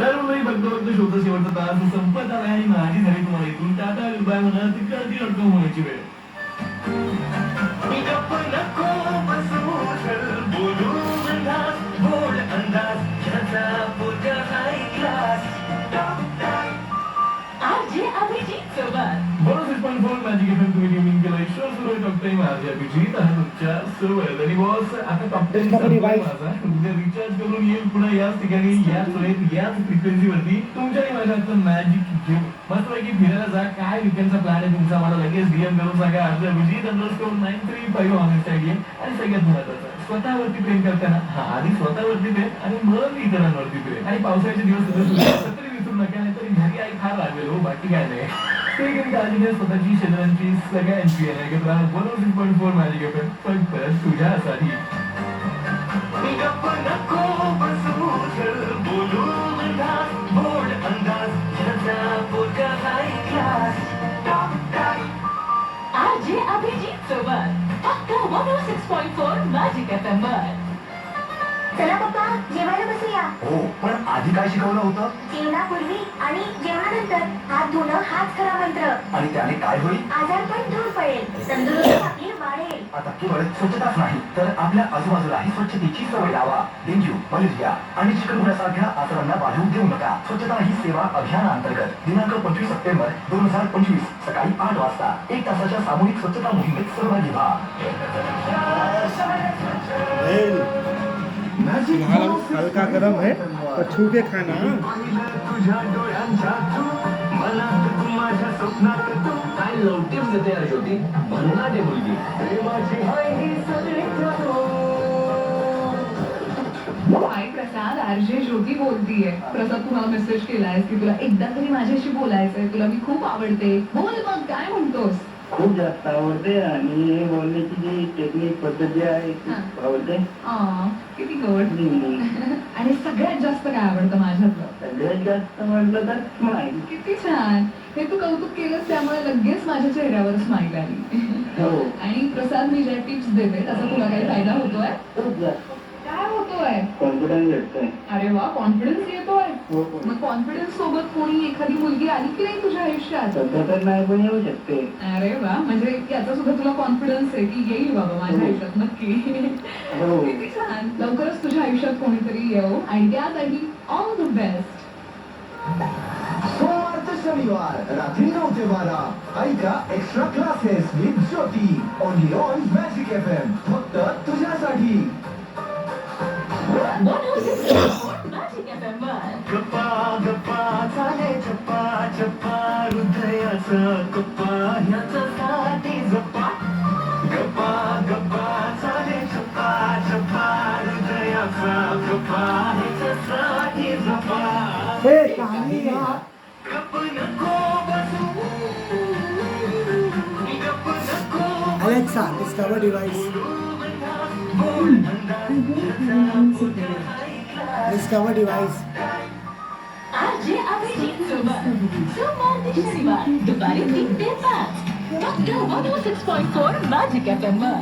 तर मी बघतो शोध शेवटचा तास संपत आला आणि माझी झाली तुम्हाला इथून टाटा बाय म्हणत कधी अडकम होण्याची वेळ. मॅजिक एफएम तुम्ही ट्यूनिंग केलं ईश्वर सुरू टॉकटाईम माझ्या अभिजित आणि तुमच्या सर्व आणि बॉस आता टॉकटाईम माझा उद्या रिचार्ज करून येईल पुन्हा याच ठिकाणी याच वेळेत याच फ्रिक्वेन्सीवरती तुमच्या माझ्या मॅजिक घेऊन मस्तपैकी फिरायला जा. काय विकेंडचा प्लॅन आहे तुमचा मला लगेच डीएम करून सांगा. अर्ज अभिजित _935 ऑनेस्ट आयडी आणि सगळ्यात महत्वाचं स्वतःवरती प्रेम करताना आधी स्वतःवरती प्रेम आणि मग इतरांवरती प्रेम. आणि पावसाळ्याचे दिवस तरी विसरू नका नाही तरी घरी आई फार लागेल हो बाकी काय नाही. काळजी घ्या स्वतःची शेजाऱ्यांची सगळ्यांची एकत्र 106.4 मॅजिक एफएम फक्त तुझ्यासाठी. आरजे अभिजित सोबत फक्त 106.4 मॅजिक एफएम वर. चला पप्पा जेवायला बसूया. हो पण आधी काय शिकवलं होतं? जेवणापूर्वी आणि जेवणानंतर हात धुणं हाच खरा मंत्र. आणि त्याने काय होईल? आजार पण दूर पडेल, तंदुरुस्ती आपली वाढेल. आता केवळ स्वच्छताच नाही तर आपल्या आजूबाजूलाही स्वच्छतेची सवय लावा. डेंग्यू, मलेरिया आणि चिकनगुन्ह्यासारख्या आजारांना वाढू देऊ नका. स्वच्छता ही सेवा अभियानाअंतर्गत दिनांक 25 सप्टेंबर 2025 सकाळी 8 वाजता 1 तासाच्या सामूहिक स्वच्छता मोहिमेत सहभागी व्हा. हल्का गरम है पर छू के खाना. काय लवटीच देते यार ज्योती भन्नाटे मुलगी. हाय प्रसाद, आरजे ज्योती बोलतीये. प्रसाद तू मला मेसेज केलायस की तुला एकदा तरी माझ्याशी बोलायचंय, तुला मी खूप आवडते. बोल मग काय म्हणतोस? खूप जास्त आवडते आणि बोलण्याची जी टेक्निक पद्धती आहे ती आवडते. किती गवड. आणि सगळ्यात जास्त काय आवडतं माझ्यातलं? सगळ्यात जास्त म्हटलं तर स्माईल. किती छान. हे तू कौतुक केलंस त्यामुळे लगेच माझ्या चेहऱ्यावर स्माईल आली. हो आणि प्रसाद मी ज्या टिप्स देते त्याचा तुला काही फायदा होतोय? खूप जास्त काय होतोय? कॉन्फिडन्स भेटतोय. अरे वा, कॉन्फिडन्स येतोय. हो मग कॉन्फिडन्स सोबत कोणी एखादी मुलगी आली की नाही तुझ्या आयुष्यात? सध्या तर नाही पण येऊ शकते. अरे वा, म्हणजे याचा सुद्धा तुला कॉन्फिडन्स आहे की येईल बाबा माझ्या आयुष्यात नक्की. हो किती छान. लवकरच तुझ्या आयुष्यात कोणीतरी येऊ आणि त्यासाठी ऑल द बेस्ट. सोमवार ते शनिवार रात्री 9 ते 12 ऐका extra classes with Jyoti only on magic FM फक्त तुझ्यासाठी. 106.4 मॅजिक एफएम वर. गप्पा गप्पा चाले चप्पा चप्पा हृदयाचं गप्पा ह्याच्यासाठी जप्पा. गप्पा गप्पा चाले चप्पा चप्पा हृदयाचा गप्पा ह्याच्यासाठी जप्पा. गप्प नको बसू गप्प नको Alexa, discover device. Discover device. RJ Abhijit सोबत सोमवार ते शनिवार दुपारी 3 ते 5 फक्त 106.4 मॅजिक एफएम वर.